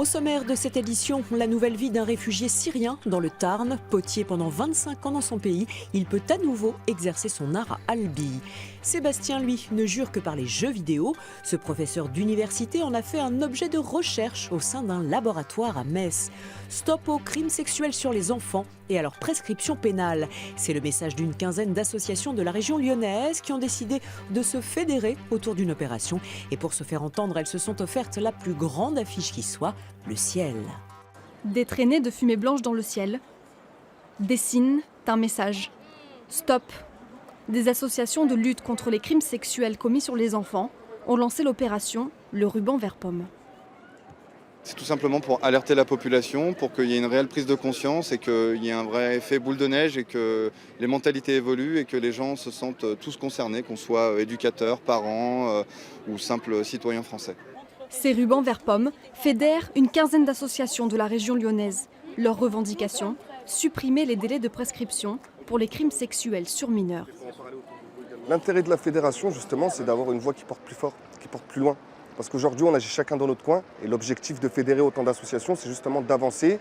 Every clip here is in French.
Au sommaire de cette édition, la nouvelle vie d'un réfugié syrien dans le Tarn. Potier pendant 25 ans dans son pays, il peut à nouveau exercer son art à Albi. Sébastien, lui, ne jure que par les jeux vidéo. Ce professeur d'université en a fait un objet de recherche au sein d'un laboratoire à Metz. Stop aux crimes sexuels sur les enfants et à leur prescription pénale. C'est le message d'une quinzaine d'associations de la région lyonnaise qui ont décidé de se fédérer autour d'une opération. Et pour se faire entendre, elles se sont offertes la plus grande affiche qui soit, le ciel. Des traînées de fumée blanche dans le ciel. Des signes d'un message. Stop. Des associations de lutte contre les crimes sexuels commis sur les enfants ont lancé l'opération Le ruban vert pomme. C'est tout simplement pour alerter la population, pour qu'il y ait une réelle prise de conscience et qu'il y ait un vrai effet boule de neige et que les mentalités évoluent et que les gens se sentent tous concernés, qu'on soit éducateurs, parents ou simples citoyens français. Ces rubans vert pomme fédèrent une quinzaine d'associations de la région lyonnaise. Leur revendication, supprimer les délais de prescription pour les crimes sexuels sur mineurs. L'intérêt de la fédération, justement, c'est d'avoir une voix qui porte plus fort, qui porte plus loin. Parce qu'aujourd'hui, on agit chacun dans notre coin. Et l'objectif de fédérer autant d'associations, c'est justement d'avancer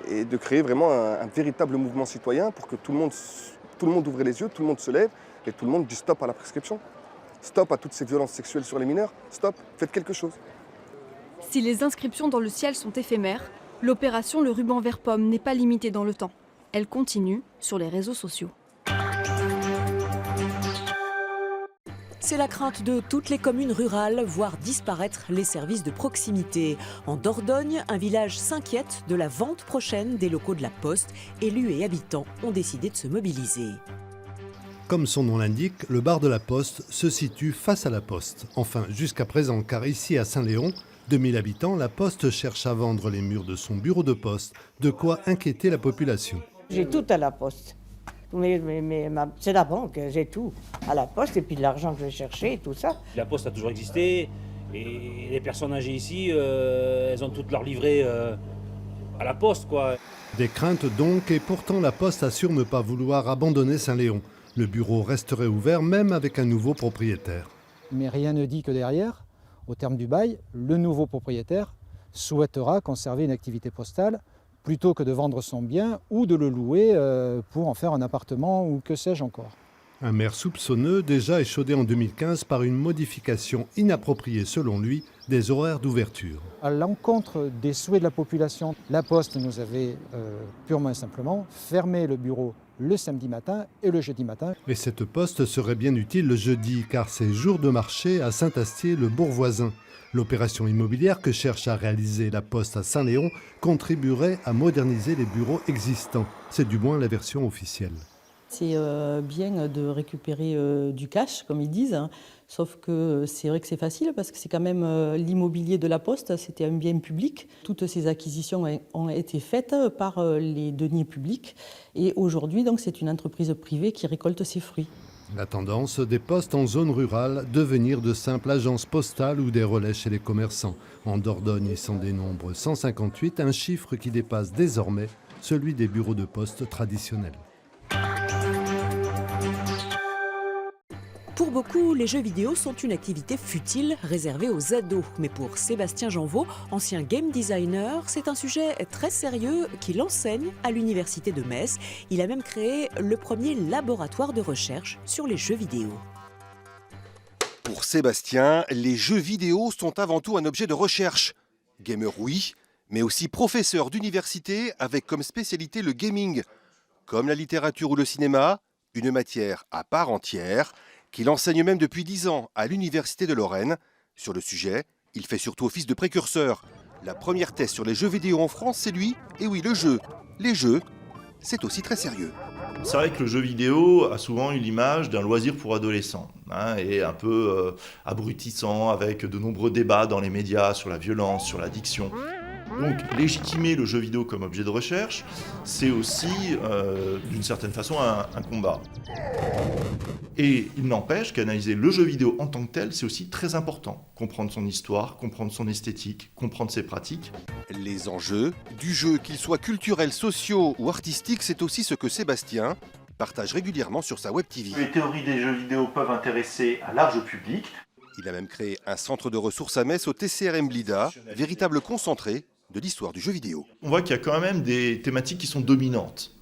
et de créer vraiment un véritable mouvement citoyen pour que tout le monde ouvre les yeux, tout le monde se lève et tout le monde dit stop à la prescription. Stop à toutes ces violences sexuelles sur les mineurs. Stop, faites quelque chose. Si les inscriptions dans le ciel sont éphémères, l'opération Le ruban vert pomme n'est pas limitée dans le temps. Elle continue sur les réseaux sociaux. C'est la crainte de toutes les communes rurales, voir disparaître les services de proximité. En Dordogne, un village s'inquiète de la vente prochaine des locaux de la Poste. Élus et habitants ont décidé de se mobiliser. Comme son nom l'indique, le bar de la Poste se situe face à la Poste. Enfin, jusqu'à présent, car ici à Saint-Léon, 2000 habitants, la Poste cherche à vendre les murs de son bureau de poste. De quoi inquiéter la population. J'ai tout à la Poste. C'est la banque, j'ai tout à la Poste et puis de l'argent que je vais chercher et tout ça. La Poste a toujours existé et les personnes âgées ici, elles ont toutes leur livret à la Poste, quoi. Des craintes donc, et pourtant la Poste assure ne pas vouloir abandonner Saint-Léon. Le bureau resterait ouvert même avec un nouveau propriétaire. Mais rien ne dit que derrière, au terme du bail, le nouveau propriétaire souhaitera conserver une activité postale plutôt que de vendre son bien ou de le louer pour en faire un appartement ou que sais-je encore. Un maire soupçonneux, déjà échaudé en 2015 par une modification inappropriée selon lui des horaires d'ouverture. À l'encontre des souhaits de la population, la Poste nous avait purement et simplement fermé le bureau le samedi matin et le jeudi matin. Et cette Poste serait bien utile le jeudi car c'est jour de marché à Saint-Astier, le bourg voisin. L'opération immobilière que cherche à réaliser la Poste à Saint-Léon contribuerait à moderniser les bureaux existants. C'est du moins la version officielle. C'est bien de récupérer du cash, comme ils disent, hein. Sauf que c'est vrai que c'est facile parce que c'est quand même l'immobilier de la Poste, c'était un bien public. Toutes ces acquisitions ont été faites par les deniers publics et aujourd'hui, donc, c'est une entreprise privée qui récolte ses fruits. La tendance des postes en zone rurale, devenir de simples agences postales ou des relais chez les commerçants. En Dordogne, ils s'en dénombrent 158, un chiffre qui dépasse désormais celui des bureaux de poste traditionnels. Pour beaucoup, les jeux vidéo sont une activité futile réservée aux ados. Mais pour Sébastien Janvaux, ancien game designer, c'est un sujet très sérieux qu'il enseigne à l'université de Metz. Il a même créé le premier laboratoire de recherche sur les jeux vidéo. Pour Sébastien, les jeux vidéo sont avant tout un objet de recherche. Gamer oui, mais aussi professeur d'université avec comme spécialité le gaming. Comme la littérature ou le cinéma, une matière à part entière qu'il enseigne même depuis 10 ans à l'Université de Lorraine. Sur le sujet, il fait surtout office de précurseur. La première thèse sur les jeux vidéo en France, c'est lui. Et oui, le jeu. Les jeux, c'est aussi très sérieux. C'est vrai que le jeu vidéo a souvent eu l'image d'un loisir pour adolescents, hein, et un peu abrutissant, avec de nombreux débats dans les médias sur la violence, sur l'addiction. Donc légitimer le jeu vidéo comme objet de recherche, c'est aussi d'une certaine façon un combat. Et il n'empêche qu'analyser le jeu vidéo en tant que tel, c'est aussi très important. Comprendre son histoire, comprendre son esthétique, comprendre ses pratiques. Les enjeux du jeu, qu'ils soient culturels, sociaux ou artistiques, c'est aussi ce que Sébastien partage régulièrement sur sa web TV. Les théories des jeux vidéo peuvent intéresser un large public. Il a même créé un centre de ressources à Metz au TCRM Blida, véritable concentré de l'histoire du jeu vidéo. On voit qu'il y a quand même des thématiques qui sont dominantes.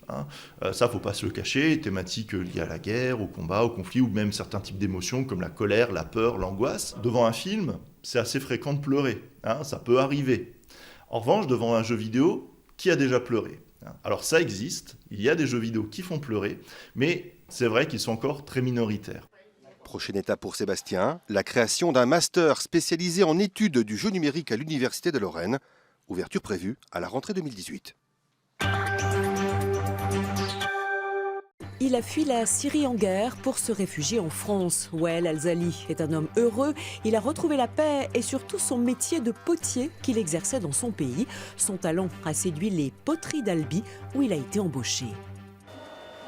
Ça, faut pas se le cacher, thématiques liées à la guerre, au combat, au conflit, ou même certains types d'émotions comme la colère, la peur, l'angoisse. Devant un film, c'est assez fréquent de pleurer, ça peut arriver. En revanche, devant un jeu vidéo, qui a déjà pleuré? Alors ça existe, il y a des jeux vidéo qui font pleurer, mais c'est vrai qu'ils sont encore très minoritaires. Prochaine étape pour Sébastien, la création d'un master spécialisé en études du jeu numérique à l'Université de Lorraine. Ouverture prévue à la rentrée 2018. Il a fui la Syrie en guerre pour se réfugier en France. Wael Al-Zali est un homme heureux. Il a retrouvé la paix et surtout son métier de potier qu'il exerçait dans son pays. Son talent a séduit les poteries d'Albi où il a été embauché.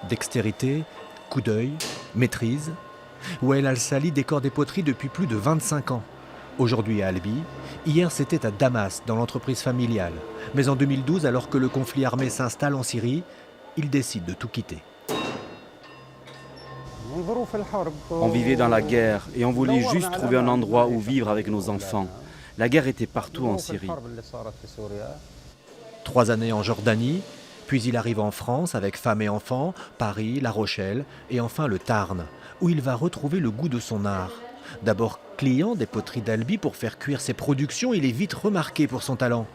Dextérité, coup d'œil, maîtrise. Wael Al-Zali décore des poteries depuis plus de 25 ans. Aujourd'hui à Albi, hier c'était à Damas, dans l'entreprise familiale. Mais en 2012, alors que le conflit armé s'installe en Syrie, il décide de tout quitter. On vivait dans la guerre et on voulait juste trouver un endroit où vivre avec nos enfants. La guerre était partout en Syrie. 3 années en Jordanie, puis il arrive en France avec femme et enfants, Paris, La Rochelle et enfin le Tarn, où il va retrouver le goût de son art. D'abord client des poteries d'Albi pour faire cuire ses productions, il est vite remarqué pour son talent.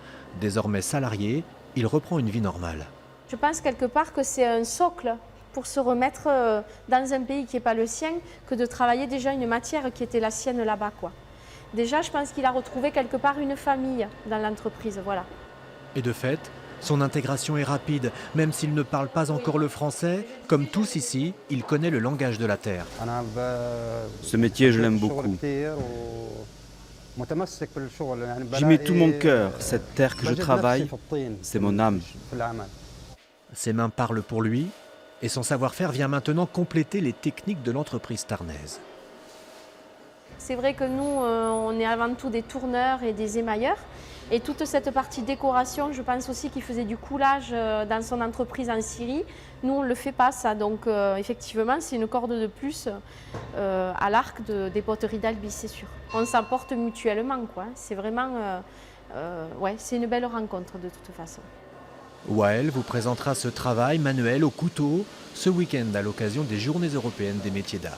Désormais salarié, il reprend une vie normale. Je pense quelque part que c'est un socle pour se remettre dans un pays qui n'est pas le sien, que de travailler déjà une matière qui était la sienne là-bas, quoi. Déjà, je pense qu'il a retrouvé quelque part une famille dans l'entreprise, voilà. Et de fait, son intégration est rapide, même s'il ne parle pas encore le français. Comme tous ici, il connaît le langage de la terre. Ce métier, je l'aime beaucoup. J'y mets tout mon cœur. Cette terre que je travaille, c'est mon âme. Ses mains parlent pour lui, et son savoir-faire vient maintenant compléter les techniques de l'entreprise tarnaise. C'est vrai que nous, on est avant tout des tourneurs et des émailleurs. Et toute cette partie décoration, je pense aussi qu'il faisait du coulage dans son entreprise en Syrie. Nous, on ne le fait pas, ça. Donc, effectivement, c'est une corde de plus à l'arc des poteries d'Albi, c'est sûr. On s'apporte mutuellement, quoi. C'est vraiment... ouais, c'est une belle rencontre, de toute façon. Wael vous présentera ce travail manuel au couteau ce week-end à l'occasion des Journées européennes des métiers d'art.